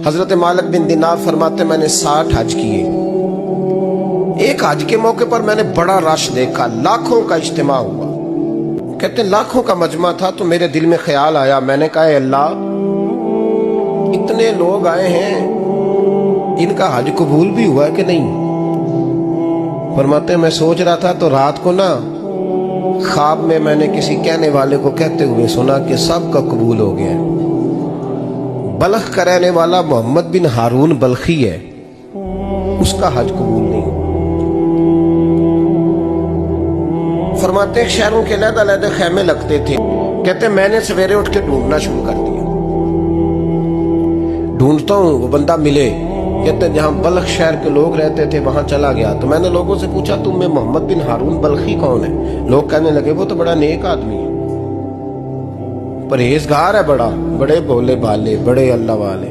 हजरत मालिक बिन दिनार फरमाते मैंने 60 हज किए। एक हज के मौके पर मैंने बड़ा रश देखा, लाखों का इज्तिमा हुआ। कहते लाखों का मजमा था तो मेरे दिल में ख्याल आया, मैंने कहा अल्लाह इतने लोग आए हैं, इनका हज कबूल भी हुआ है कि नहीं। फरमाते मैं सोच रहा था तो रात को ना ख्वाब में मैंने किसी कहने वाले को कहते हुए सुना कि सबका कबूल हो गया। बल्ख का रहने वाला मोहम्मद बिन हारून बल्खी है, उसका हज कबूल नहीं। फरमाते शहरों के अलग-अलग खैमे लगते थे। कहते मैंने सवेरे उठ के ढूंढना शुरू कर दिया, ढूंढता हूं वो बंदा मिले। कहते जहां बल्ख शहर के लोग रहते थे वहां चला गया तो मैंने लोगों से पूछा तुम में मोहम्मद बिन हारून बल्खी कौन है। लोग कहने लगे वो तो बड़ा नेक आदमी है, परहेजगार है, बड़े भोले भाले, बड़े अल्लाह वाले।